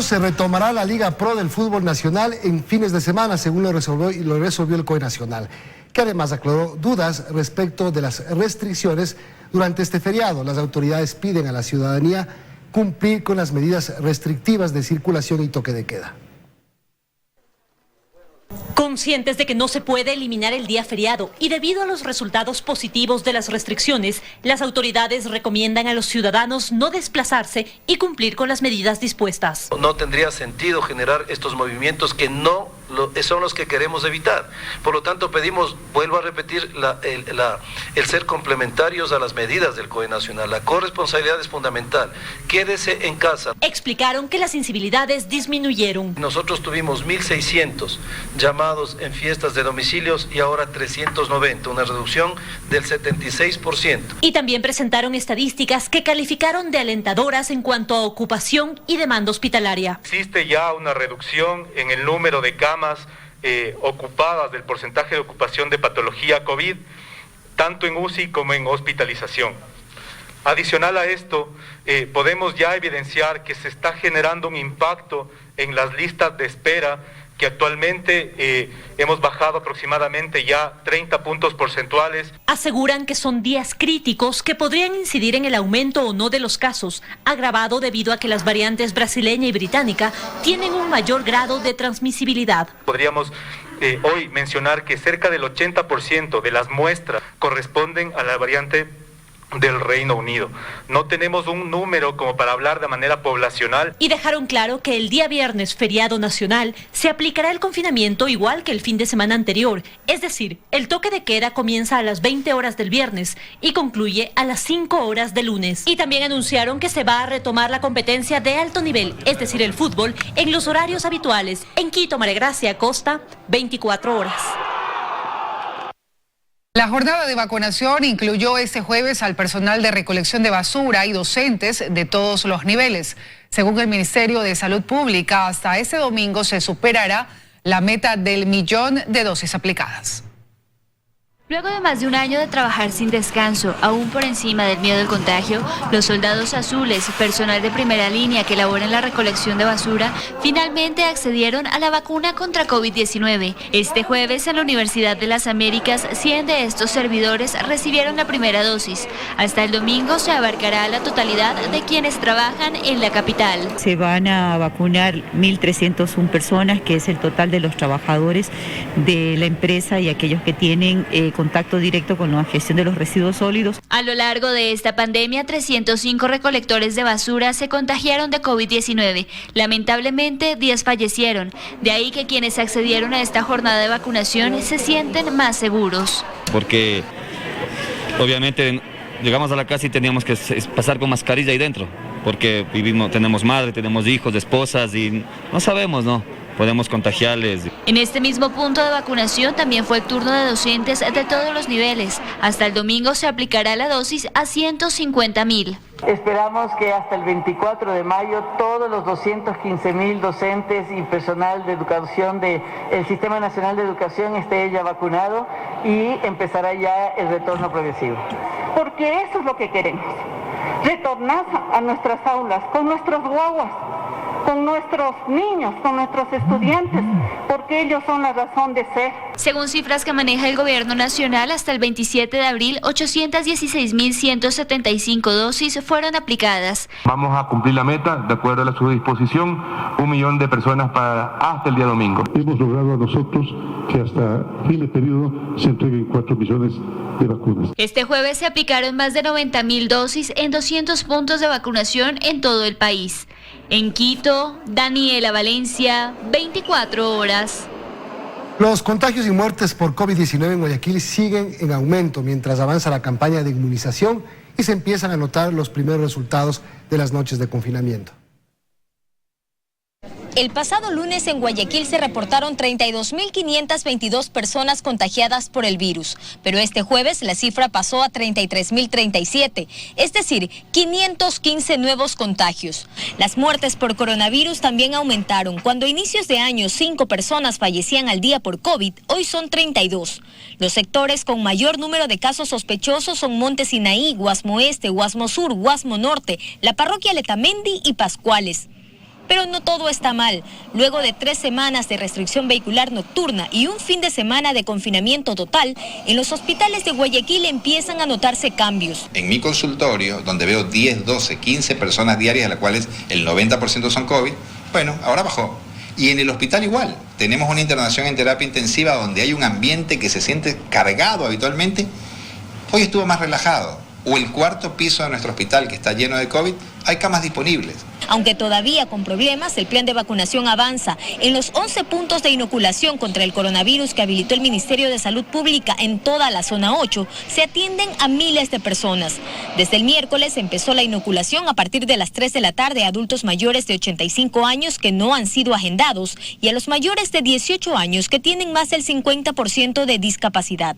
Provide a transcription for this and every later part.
Se retomará la Liga Pro del fútbol nacional en fines de semana, según lo resolvió el COE Nacional, que además aclaró dudas respecto de las restricciones durante este feriado. Las autoridades piden a la ciudadanía cumplir con las medidas restrictivas de circulación y toque de queda. Conscientes de que no se puede eliminar el día feriado y debido a los resultados positivos de las restricciones, las autoridades recomiendan a los ciudadanos no desplazarse y cumplir con las medidas dispuestas. No tendría sentido generar estos movimientos que no son los que queremos evitar. Por lo tanto, pedimos, vuelvo a repetir, el ser complementarios a las medidas del COE Nacional. La corresponsabilidad es fundamental. Quédese en casa. Explicaron que las incivilidades disminuyeron. Nosotros tuvimos 1.600 llamados en fiestas de domicilios y ahora 390, una reducción del 76%. Y también presentaron estadísticas que calificaron de alentadoras en cuanto a ocupación y demanda hospitalaria. Existe ya una reducción en el número de camas ocupadas del porcentaje de ocupación de patología COVID, tanto en UCI como en hospitalización. Adicional a esto, podemos ya evidenciar que se está generando un impacto en las listas de espera, que actualmente hemos bajado aproximadamente ya 30 puntos porcentuales. Aseguran que son días críticos que podrían incidir en el aumento o no de los casos, agravado debido a que las variantes brasileña y británica tienen un mayor grado de transmisibilidad. Podríamos hoy mencionar que cerca del 80% de las muestras corresponden a la variante del Reino Unido. No tenemos un número como para hablar de manera poblacional. Y dejaron claro que el día viernes, feriado nacional, se aplicará el confinamiento igual que el fin de semana anterior. Es decir, el toque de queda comienza a las 20 horas del viernes y concluye a las 5 horas del lunes. Y también anunciaron que se va a retomar la competencia de alto nivel, es decir, el fútbol, en los horarios habituales. En Quito, María Gracia Acosta, 24 horas. La jornada de vacunación incluyó este jueves al personal de recolección de basura y docentes de todos los niveles. Según el Ministerio de Salud Pública, hasta este domingo se superará la meta del 1 millón de dosis aplicadas. Luego de más de un año de trabajar sin descanso, aún por encima del miedo al contagio, los soldados azules, personal de primera línea que labora en la recolección de basura, finalmente accedieron a la vacuna contra COVID-19. Este jueves en la Universidad de las Américas, 100 de estos servidores recibieron la primera dosis. Hasta el domingo se abarcará la totalidad de quienes trabajan en la capital. Se van a vacunar 1.301 personas, que es el total de los trabajadores de la empresa y aquellos que tienen contacto directo con la gestión de los residuos sólidos. A lo largo de esta pandemia, 305 recolectores de basura se contagiaron de COVID-19. Lamentablemente, 10 fallecieron. De ahí que quienes accedieron a esta jornada de vacunación se sienten más seguros. Porque obviamente llegamos a la casa y teníamos que pasar con mascarilla ahí dentro, porque tenemos madre, tenemos hijos, esposas y no sabemos, ¿no? Podemos contagiarles. En este mismo punto de vacunación también fue el turno de docentes de todos los niveles. Hasta el domingo se aplicará la dosis a 150.000. Esperamos que hasta el 24 de mayo todos los 215.000 docentes y personal de educación del Sistema Nacional de Educación esté ya vacunado y empezará ya el retorno progresivo. Porque eso es lo que queremos. Retornar a nuestras aulas con nuestros guaguas, con nuestros niños, con nuestros estudiantes, porque ellos son la razón de ser. Según cifras que maneja el gobierno nacional, hasta el 27 de abril, 816.175 dosis fueron aplicadas. Vamos a cumplir la meta, de acuerdo a su disposición, 1 millón de personas hasta el día domingo. Hemos logrado a nosotros que hasta fin de periodo se entreguen 4 millones de vacunas. Este jueves se aplicaron más de 90.000 dosis en 200 puntos de vacunación en todo el país. En Quito, Daniela Valencia, 24 horas. Los contagios y muertes por COVID-19 en Guayaquil siguen en aumento mientras avanza la campaña de inmunización y se empiezan a notar los primeros resultados de las noches de confinamiento. El pasado lunes en Guayaquil se reportaron 32.522 personas contagiadas por el virus, pero este jueves la cifra pasó a 33.037, es decir, 515 nuevos contagios. Las muertes por coronavirus también aumentaron. Cuando a inicios de año 5 personas fallecían al día por COVID, hoy son 32. Los sectores con mayor número de casos sospechosos son Monte Sinaí, Guasmo Este, Guasmo Sur, Guasmo Norte, la parroquia Letamendi y Pascuales. Pero no todo está mal. Luego de 3 semanas de restricción vehicular nocturna y un fin de semana de confinamiento total, en los hospitales de Guayaquil empiezan a notarse cambios. En mi consultorio, donde veo 10, 12, 15 personas diarias, de las cuales el 90% son COVID, bueno, ahora bajó. Y en el hospital igual, tenemos una internación en terapia intensiva donde hay un ambiente que se siente cargado habitualmente. Hoy estuvo más relajado. O el 4º piso de nuestro hospital, que está lleno de COVID, hay camas disponibles. Aunque todavía con problemas, el plan de vacunación avanza. En los 11 puntos de inoculación contra el coronavirus que habilitó el Ministerio de Salud Pública en toda la zona 8, se atienden a miles de personas. Desde el miércoles empezó la inoculación a partir de las 3 de la tarde a adultos mayores de 85 años que no han sido agendados y a los mayores de 18 años que tienen más del 50% de discapacidad.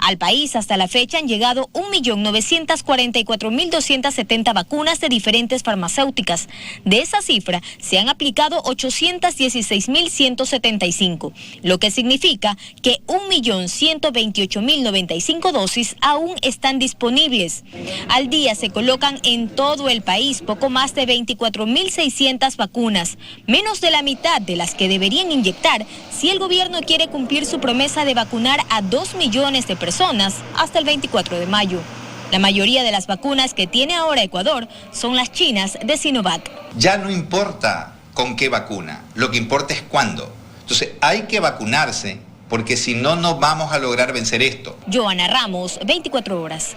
Al país hasta la fecha han llegado 1.944.270 vacunas de diferentes farmacéuticas. De esa cifra, se han aplicado 816.175, lo que significa que 1.128.095 dosis aún están disponibles. Al día se colocan en todo el país poco más de 24.600 vacunas, menos de la mitad de las que deberían inyectar si el gobierno quiere cumplir su promesa de vacunar a 2 millones de personas hasta el 24 de mayo. La mayoría de las vacunas que tiene ahora Ecuador son las chinas de Sinovac. Ya no importa con qué vacuna, lo que importa es cuándo. Entonces hay que vacunarse porque si no, no vamos a lograr vencer esto. Joana Ramos, 24 horas.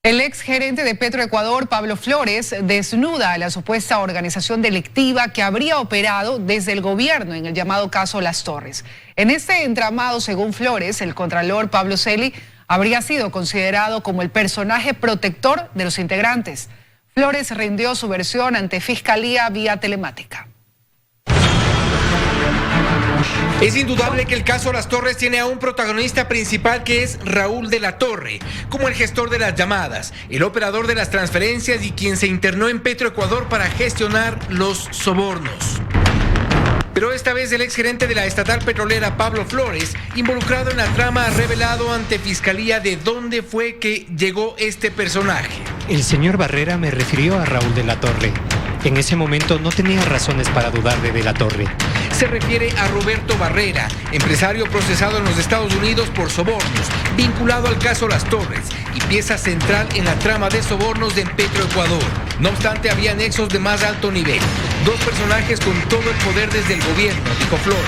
El ex gerente de Petroecuador, Pablo Flores, desnuda a la supuesta organización delictiva que habría operado desde el gobierno en el llamado caso Las Torres. En este entramado, según Flores, el contralor Pablo Celi habría sido considerado como el personaje protector de los integrantes. Flores rindió su versión ante Fiscalía vía telemática. Es indudable que el caso Las Torres tiene a un protagonista principal que es Raúl de la Torre, como el gestor de las llamadas, el operador de las transferencias y quien se internó en Petroecuador para gestionar los sobornos. Pero esta vez el exgerente de la estatal petrolera Pablo Flores, involucrado en la trama, ha revelado ante Fiscalía de dónde fue que llegó este personaje. El señor Barrera me refirió a Raúl de la Torre. En ese momento no tenía razones para dudar de la Torre. Se refiere a Roberto Barrera, empresario procesado en los Estados Unidos por sobornos, vinculado al caso Las Torres y pieza central en la trama de sobornos de Petroecuador. No obstante, había nexos de más alto nivel. 2 personajes con todo el poder desde el gobierno, dijo Flores,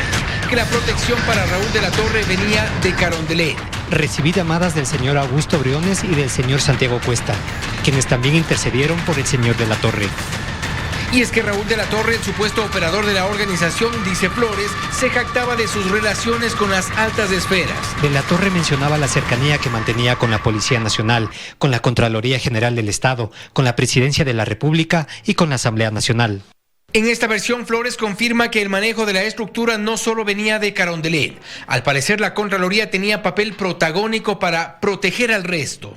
que la protección para Raúl de la Torre venía de Carondelet. Recibí llamadas del señor Augusto Briones y del señor Santiago Cuesta, quienes también intercedieron por el señor de la Torre. Y es que Raúl de la Torre, el supuesto operador de la organización, dice Flores, se jactaba de sus relaciones con las altas esferas. De la Torre mencionaba la cercanía que mantenía con la Policía Nacional, con la Contraloría General del Estado, con la Presidencia de la República y con la Asamblea Nacional. En esta versión, Flores confirma que el manejo de la estructura no solo venía de Carondelet. Al parecer, la Contraloría tenía papel protagónico para proteger al resto.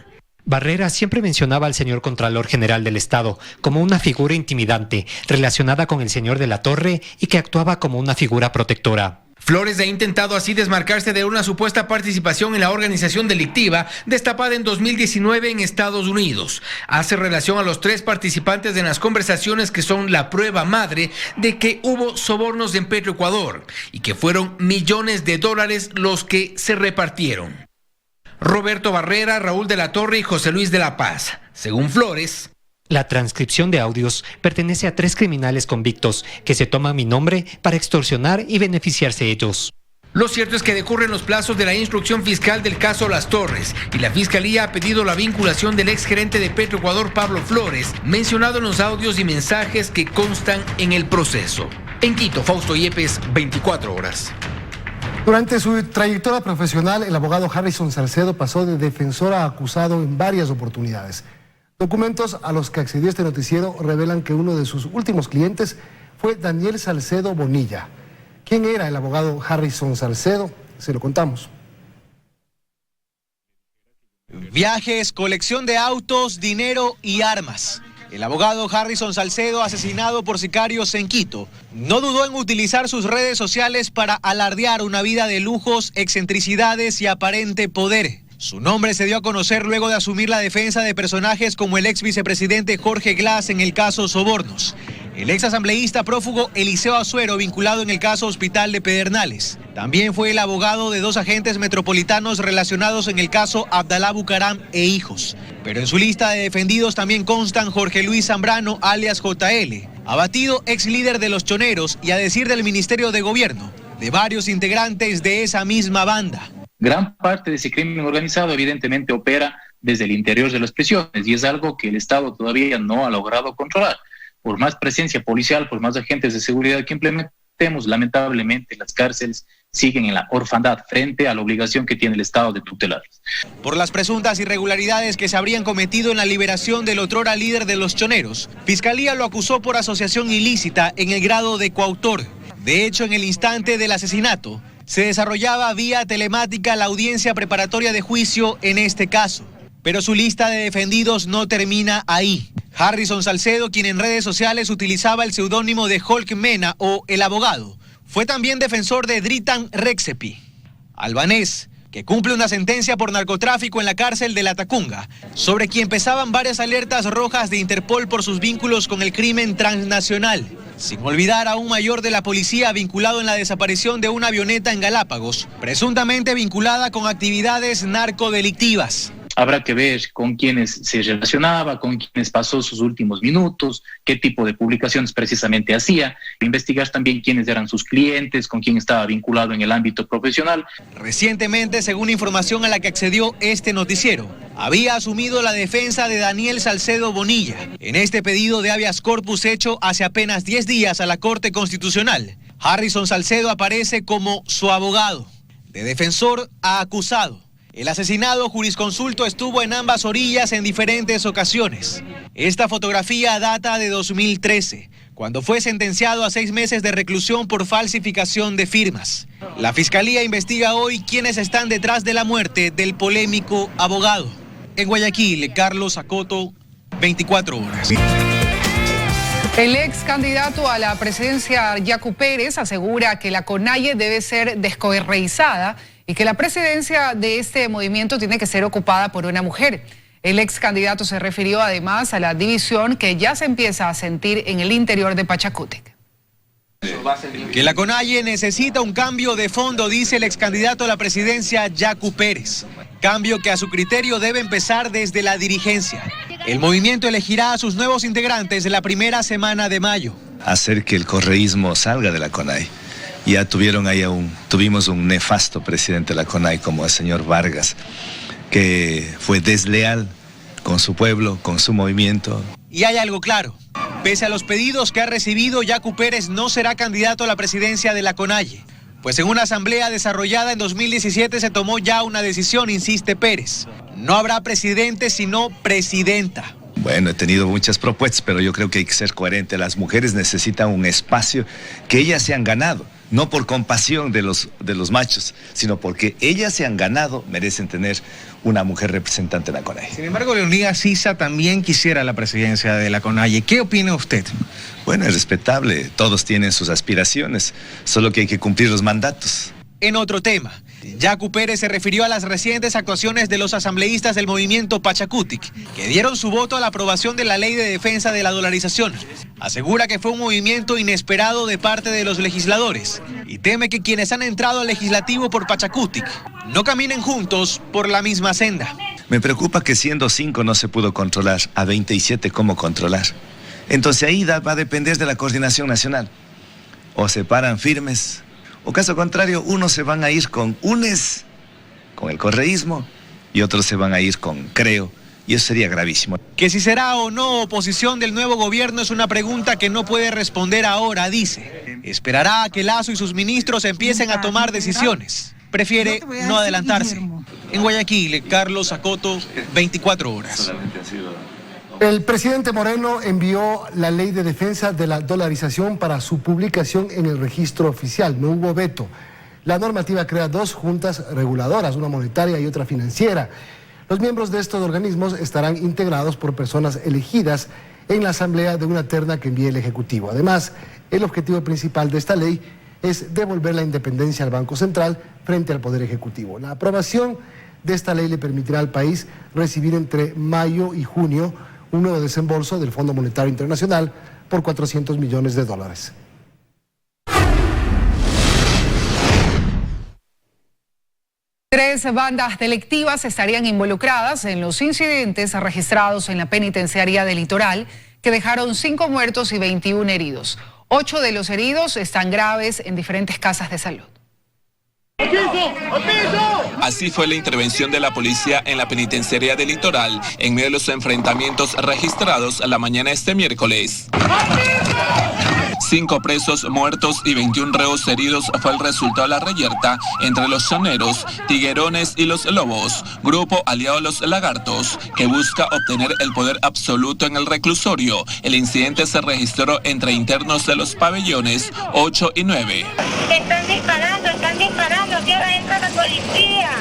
Barrera siempre mencionaba al señor Contralor General del Estado como una figura intimidante, relacionada con el señor de la Torre y que actuaba como una figura protectora. Flores ha intentado así desmarcarse de una supuesta participación en la organización delictiva destapada en 2019 en Estados Unidos. Hace relación a los 3 participantes de las conversaciones que son la prueba madre de que hubo sobornos en Petroecuador y que fueron millones de dólares los que se repartieron. Roberto Barrera, Raúl de la Torre y José Luis de la Paz. Según Flores, la transcripción de audios pertenece a 3 criminales convictos que se toman mi nombre para extorsionar y beneficiarse ellos. Lo cierto es que decurren los plazos de la instrucción fiscal del caso Las Torres y la Fiscalía ha pedido la vinculación del exgerente de Petroecuador, Pablo Flores, mencionado en los audios y mensajes que constan en el proceso. En Quito, Fausto Yepes, 24 horas. Durante su trayectoria profesional, el abogado Harrison Salcedo pasó de defensor a acusado en varias oportunidades. Documentos a los que accedió este noticiero revelan que uno de sus últimos clientes fue Daniel Salcedo Bonilla. ¿Quién era el abogado Harrison Salcedo? Se lo contamos. Viajes, colección de autos, dinero y armas. El abogado Harrison Salcedo, asesinado por sicarios en Quito, no dudó en utilizar sus redes sociales para alardear una vida de lujos, excentricidades y aparente poder. Su nombre se dio a conocer luego de asumir la defensa de personajes como el ex vicepresidente Jorge Glass en el caso Sobornos, el ex asambleísta prófugo Eliseo Azuero vinculado en el caso Hospital de Pedernales. También fue el abogado de 2 agentes metropolitanos relacionados en el caso Abdalá Bucaram e hijos. Pero en su lista de defendidos también constan Jorge Luis Zambrano, alias JL, abatido ex líder de los Choneros y, a decir del Ministerio de Gobierno, de varios integrantes de esa misma banda. Gran parte de ese crimen organizado evidentemente opera desde el interior de las prisiones y es algo que el Estado todavía no ha logrado controlar. Por más presencia policial, por más agentes de seguridad que implementemos, lamentablemente las cárceles siguen en la orfandad frente a la obligación que tiene el Estado de tutelarlas. Por las presuntas irregularidades que se habrían cometido en la liberación del otrora líder de los Choneros, Fiscalía lo acusó por asociación ilícita en el grado de coautor. De hecho, en el instante del asesinato, se desarrollaba vía telemática la audiencia preparatoria de juicio en este caso. Pero su lista de defendidos no termina ahí. Harrison Salcedo, quien en redes sociales utilizaba el seudónimo de Hulk Mena o El Abogado, fue también defensor de Dritan Rexepi, albanés, que cumple una sentencia por narcotráfico en la cárcel de La Tacunga, sobre quien pesaban varias alertas rojas de Interpol por sus vínculos con el crimen transnacional. Sin olvidar a un mayor de la policía vinculado en la desaparición de una avioneta en Galápagos, presuntamente vinculada con actividades narcodelictivas. Habrá que ver con quiénes se relacionaba, con quiénes pasó sus últimos minutos, qué tipo de publicaciones precisamente hacía, investigar también quiénes eran sus clientes, con quién estaba vinculado en el ámbito profesional. Recientemente, según información a la que accedió este noticiero, había asumido la defensa de Daniel Salcedo Bonilla en este pedido de habeas corpus hecho hace apenas 10 días a la Corte Constitucional. Harrison Salcedo aparece como su abogado, de defensor a acusado. El asesinado jurisconsulto estuvo en ambas orillas en diferentes ocasiones. Esta fotografía data de 2013, cuando fue sentenciado a 6 meses de reclusión por falsificación de firmas. La Fiscalía investiga hoy quiénes están detrás de la muerte del polémico abogado. En Guayaquil, Carlos Acoto, 24 horas. El ex candidato a la presidencia, Yacu Pérez, asegura que la CONAIE debe ser descorreizada y que la presidencia de este movimiento tiene que ser ocupada por una mujer. El ex candidato se refirió además a la división que ya se empieza a sentir en el interior de Pachacútec. Que la CONAIE necesita un cambio de fondo, dice el ex candidato a la presidencia, Yacu Pérez. Cambio que a su criterio debe empezar desde la dirigencia. El movimiento elegirá a sus nuevos integrantes en la primera semana de mayo. Hacer que el correísmo salga de la CONAIE. Ya tuvimos un nefasto presidente de la CONAIE como el señor Vargas, que fue desleal con su pueblo, con su movimiento. Y hay algo claro. Pese a los pedidos que ha recibido, Yacu Pérez no será candidato a la presidencia de la CONAIE. Pues en una asamblea desarrollada en 2017 se tomó ya una decisión, insiste Pérez. No habrá presidente, sino presidenta. Bueno, he tenido muchas propuestas, pero yo creo que hay que ser coherente. Las mujeres necesitan un espacio que ellas se han ganado. No por compasión de los machos, sino porque ellas se han ganado, merecen tener una mujer representante en la CONAIE. Sin embargo, Leonidas Sisa también quisiera la presidencia de la CONAIE. ¿Qué opina usted? Bueno, es respetable, todos tienen sus aspiraciones, solo que hay que cumplir los mandatos. En otro tema, Yacu Pérez se refirió a las recientes actuaciones de los asambleístas del movimiento Pachacútec, que dieron su voto a la aprobación de la ley de defensa de la dolarización. Asegura que fue un movimiento inesperado de parte de los legisladores y teme que quienes han entrado al legislativo por Pachacútec no caminen juntos por la misma senda. Me preocupa que siendo 5 no se pudo controlar, a 27 ¿cómo controlar? Entonces ahí va a depender de la coordinación nacional. O se paran firmes, o caso contrario, unos se van a ir con UNES, con el correísmo, y otros se van a ir con Creo, y eso sería gravísimo. Que si será o no oposición del nuevo gobierno es una pregunta que no puede responder ahora, dice. Esperará a que Lasso y sus ministros empiecen a tomar decisiones. Prefiere no adelantarse. En Guayaquil, Carlos Acoto, 24 horas. El presidente Moreno envió la ley de defensa de la dolarización para su publicación en el registro oficial. No hubo veto. La normativa crea 2 juntas reguladoras, una monetaria y otra financiera. Los miembros de estos organismos estarán integrados por personas elegidas en la asamblea de una terna que envíe el Ejecutivo. Además, el objetivo principal de esta ley es devolver la independencia al Banco Central frente al Poder Ejecutivo. La aprobación de esta ley le permitirá al país recibir entre mayo y junio un nuevo desembolso del Fondo Monetario Internacional por $400 millones. Tres bandas delictivas estarían involucradas en los incidentes registrados en la penitenciaria del Litoral, que dejaron 5 muertos y 21 heridos. 8 de los heridos están graves en diferentes casas de salud. Así fue la intervención de la policía en la penitenciaria del Litoral en medio de los enfrentamientos registrados la mañana de este miércoles. 5 presos muertos y 21 reos heridos fue el resultado de la reyerta entre los choneros, tiguerones y los lobos, grupo aliado a los lagartos, que busca obtener el poder absoluto en el reclusorio. El incidente se registró entre internos de los pabellones 8 y 9. Están disparando, cierra entra la policía.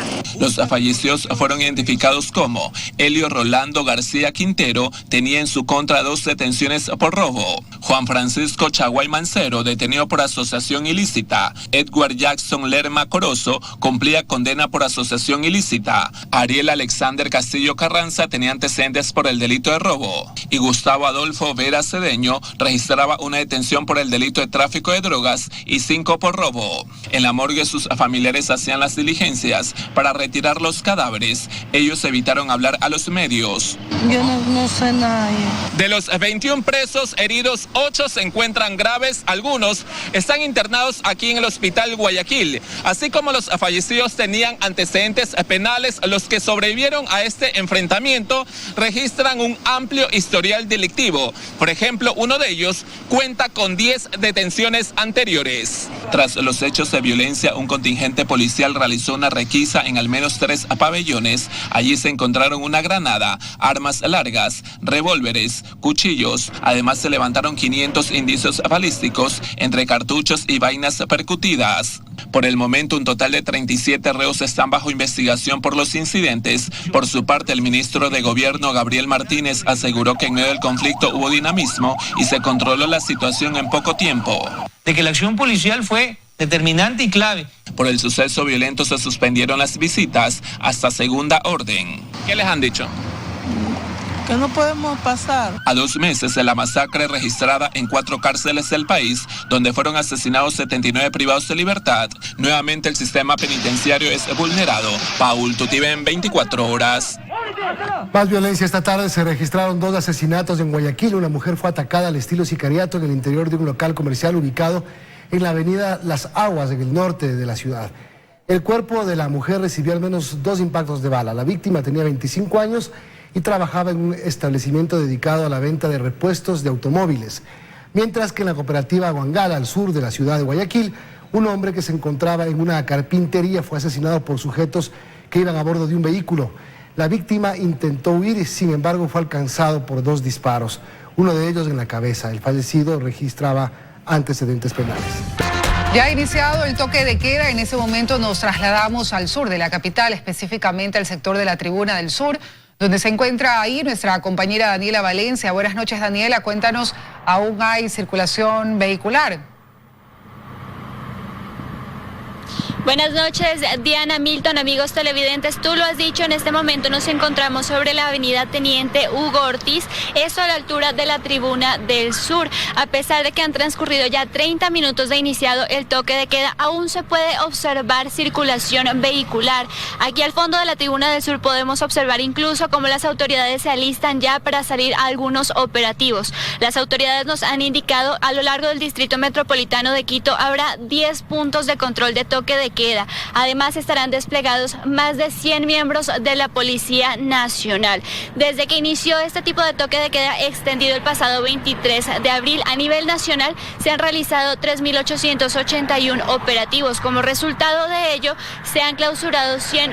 Los fallecidos fueron identificados como Elio Rolando García Quintero, tenía en su contra 2 detenciones por robo. Juan Francisco Chaguay Mancero, detenido por asociación ilícita. Edward Jackson Lerma Corozo, cumplía condena por asociación ilícita. Ariel Alexander Castillo Carranza tenía antecedentes por el delito de robo. Y Gustavo Adolfo Vera Cedeño registraba una detención por el delito de tráfico de drogas y 5 por robo. En la morgue sus familiares hacían las diligencias para retirar los cadáveres. Ellos evitaron hablar a los medios. Yo no sé nada. De los 21 presos heridos, 8 se encuentran graves. Algunos están internados aquí en el hospital Guayaquil. Así como los fallecidos tenían antecedentes penales, los que sobrevivieron a este enfrentamiento registran un amplio historial delictivo. Por ejemplo, uno de ellos cuenta con 10 detenciones anteriores. Tras los hechos de violencia, un contingente policial realizó una requisa en al menos 3 pabellones. Allí se encontraron una granada, armas largas, revólveres, cuchillos. Además se levantaron 500 indicios balísticos entre cartuchos y vainas percutidas. Por el momento, un total de 37 reos están bajo investigación por los incidentes. Por su parte, el ministro de Gobierno, Gabriel Martínez, aseguró que en medio del conflicto hubo dinamismo y se controló la situación en poco tiempo. De que la acción policial fue determinante y clave. Por el suceso violento se suspendieron las visitas hasta segunda orden. ¿Qué les han dicho? Que no podemos pasar. A 2 meses de la masacre registrada en 4 cárceles del país, donde fueron asesinados 79 privados de libertad, nuevamente el sistema penitenciario es vulnerado. Paul Tutibén, 24 horas. Más violencia esta tarde. Se registraron 2 asesinatos en Guayaquil. Una mujer fue atacada al estilo sicariato en el interior de un local comercial ubicado en la avenida Las Aguas, en el norte de la ciudad. El cuerpo de la mujer recibió al menos 2 impactos de bala. La víctima tenía 25 años y trabajaba en un establecimiento dedicado a la venta de repuestos de automóviles. Mientras que en la cooperativa Guangala, al sur de la ciudad de Guayaquil, un hombre que se encontraba en una carpintería fue asesinado por sujetos que iban a bordo de un vehículo. La víctima intentó huir y, sin embargo, fue alcanzado por 2 disparos, uno de ellos en la cabeza. El fallecido registraba antecedentes penales. Ya ha iniciado el toque de queda. En ese momento nos trasladamos al sur de la capital, específicamente al sector de la Tribuna del Sur, donde se encuentra ahí nuestra compañera Daniela Valencia. Buenas noches, Daniela. Cuéntanos, ¿aún hay circulación vehicular? Buenas noches, Diana, Milton, amigos televidentes. Tú lo has dicho, en este momento nos encontramos sobre la avenida Teniente Hugo Ortiz, esto a la altura de la Tribuna del Sur. A pesar de que han transcurrido ya 30 minutos de iniciado el toque de queda, aún se puede observar circulación vehicular. Aquí al fondo de la Tribuna del Sur podemos observar incluso cómo las autoridades se alistan ya para salir a algunos operativos. Las autoridades nos han indicado a lo largo del Distrito Metropolitano de Quito habrá 10 puntos de control de toque de queda. Además estarán desplegados más de 100 miembros de la Policía Nacional. Desde que inició este tipo de toque de queda extendido el pasado 23 de abril a nivel nacional, se han realizado 3.881 operativos. Como resultado de ello, se han clausurado 100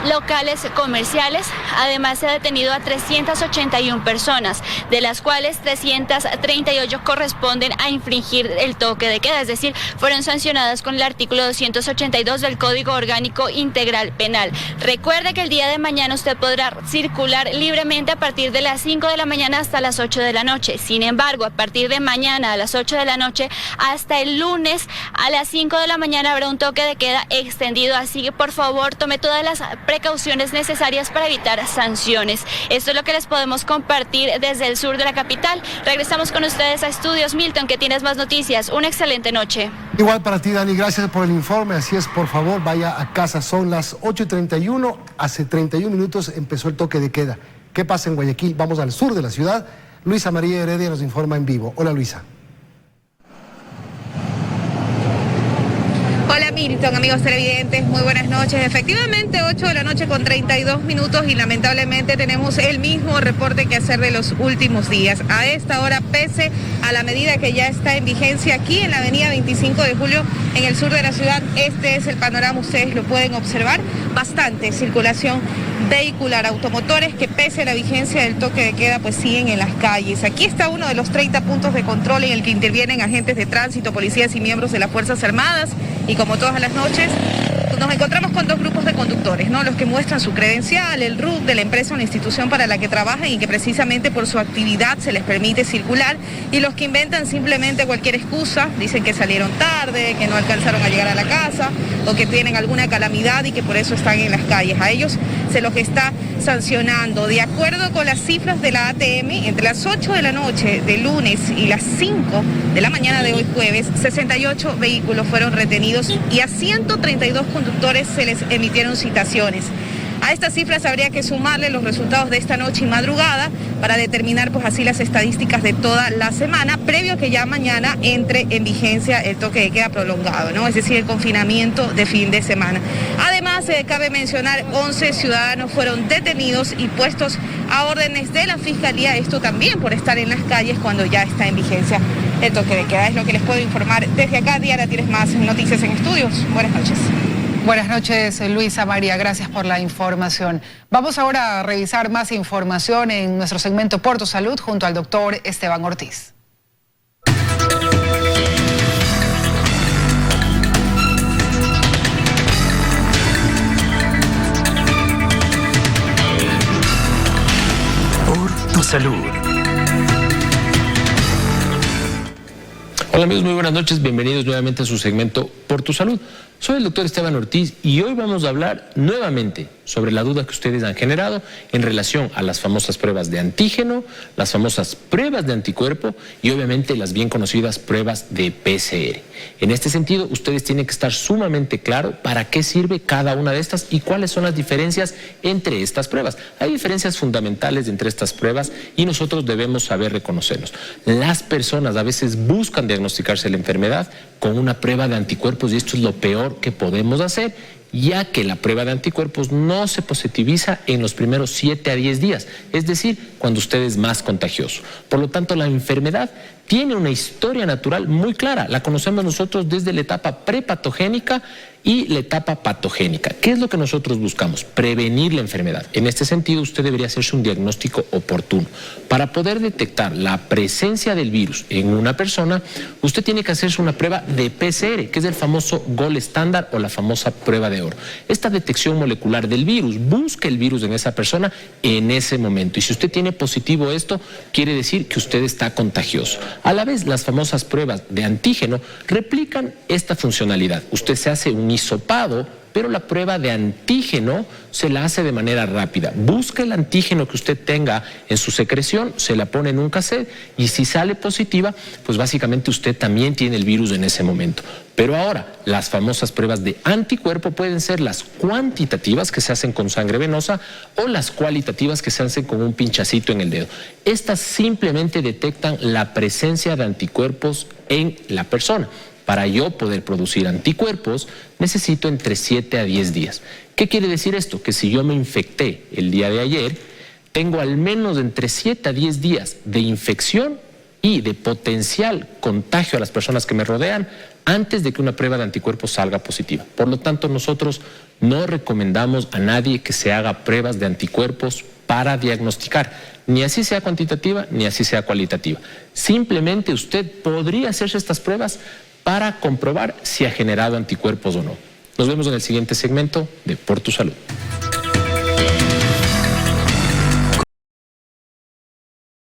locales comerciales. Además se ha detenido a 381 personas, de las cuales 338 corresponden a infringir el toque de queda, es decir, fueron sancionadas con el artículo 282 del Código Orgánico Integral Penal. Recuerde que el día de mañana usted podrá circular libremente a partir de las 5 de la mañana hasta las 8 de la noche. Sin embargo, a partir de mañana a las 8 de la noche hasta el lunes a las 5 de la mañana habrá un toque de queda extendido. Así que por favor tome todas las precauciones necesarias para evitar sanciones. Esto es lo que les podemos compartir desde el sur de la capital. Regresamos con ustedes a Estudios. Milton, que tienes más noticias. Una excelente noche. Igual para ti, Dani, gracias por el informe. Así es, por favor, vaya a casa. Son las 8:31. Hace 31 minutos empezó el toque de queda. ¿Qué pasa en Guayaquil? Vamos al sur de la ciudad. Luisa María Heredia nos informa en vivo. Hola, Luisa. Hola Milton, amigos televidentes, muy buenas noches. Efectivamente, 8 de la noche con 32 minutos y lamentablemente tenemos el mismo reporte que hacer de los últimos días. A esta hora, pese a la medida que ya está en vigencia aquí en la avenida 25 de Julio, en el sur de la ciudad, este es el panorama, ustedes lo pueden observar, bastante circulación vehicular, automotores que pese a la vigencia del toque de queda pues siguen en las calles. Aquí está uno de los 30 puntos de control en el que intervienen agentes de tránsito, policías y miembros de las Fuerzas Armadas, y como todas las noches nos encontramos con dos grupos de conductores, ¿no? Los que muestran su credencial, el RUT de la empresa o la institución para la que trabajan y que precisamente por su actividad se les permite circular, y los que inventan simplemente cualquier excusa, dicen que salieron tarde, que no alcanzaron a llegar a la casa o que tienen alguna calamidad y que por eso están en las calles. A ellos se los está sancionando. De acuerdo con las cifras de la ATM, entre las 8 de la noche de lunes y las 5 de la mañana de hoy jueves, 68 vehículos fueron retenidos y a 132 conductores se les emitieron citaciones. A estas cifras habría que sumarle los resultados de esta noche y madrugada para determinar pues así las estadísticas de toda la semana, previo a que ya mañana entre en vigencia el toque de queda prolongado, ¿no? Es decir, el confinamiento de fin de semana. Además, cabe mencionar, 11 ciudadanos fueron detenidos y puestos a órdenes de la Fiscalía, esto también por estar en las calles cuando ya está en vigencia el toque de queda. Es lo que les puedo informar desde acá. Diana, tienes más noticias en estudios. Buenas noches. Buenas noches, Luisa María, gracias por la información. Vamos ahora a revisar más información en nuestro segmento Por Tu Salud junto al doctor Esteban Ortiz. Por Tu Salud. Hola amigos, muy buenas noches, bienvenidos nuevamente a su segmento Por Tu Salud. Soy el doctor Esteban Ortiz y hoy vamos a hablar nuevamente sobre la duda que ustedes han generado en relación a las famosas pruebas de antígeno, las famosas pruebas de anticuerpo y obviamente las bien conocidas pruebas de PCR. En este sentido, ustedes tienen que estar sumamente claro para qué sirve cada una de estas y cuáles son las diferencias entre estas pruebas. Hay diferencias fundamentales entre estas pruebas y nosotros debemos saber reconocerlos. Las personas a veces buscan diagnosticarse la enfermedad con una prueba de anticuerpos y esto es lo peor que podemos hacer, ya que la prueba de anticuerpos no se positiviza en los primeros 7 a 10 días, es decir, cuando usted es más contagioso. Por lo tanto, la enfermedad tiene una historia natural muy clara, la conocemos nosotros desde la etapa prepatogénica y la etapa patogénica. ¿Qué es lo que nosotros buscamos? Prevenir la enfermedad. En este sentido, usted debería hacerse un diagnóstico oportuno. Para poder detectar la presencia del virus en una persona, usted tiene que hacerse una prueba de PCR, que es el famoso gold estándar o la famosa prueba de oro. Esta detección molecular del virus busca el virus en esa persona en ese momento. Y si usted tiene positivo esto, quiere decir que usted está contagioso. A la vez, las famosas pruebas de antígeno replican esta funcionalidad. Usted se hace un hisopado, pero la prueba de antígeno se la hace de manera rápida. Busca el antígeno que usted tenga en su secreción, se la pone en un cassette y si sale positiva, pues básicamente usted también tiene el virus en ese momento. Pero ahora, las famosas pruebas de anticuerpo pueden ser las cuantitativas que se hacen con sangre venosa o las cualitativas que se hacen con un pinchacito en el dedo. Estas simplemente detectan la presencia de anticuerpos en la persona. Para yo poder producir anticuerpos, necesito entre 7 a 10 días. ¿Qué quiere decir esto? Que si yo me infecté el día de ayer, tengo al menos entre 7 a 10 días de infección y de potencial contagio a las personas que me rodean antes de que una prueba de anticuerpos salga positiva. Por lo tanto, nosotros no recomendamos a nadie que se haga pruebas de anticuerpos para diagnosticar, ni así sea cuantitativa, ni así sea cualitativa. Simplemente usted podría hacerse estas pruebas para comprobar si ha generado anticuerpos o no. Nos vemos en el siguiente segmento de Por Tu Salud.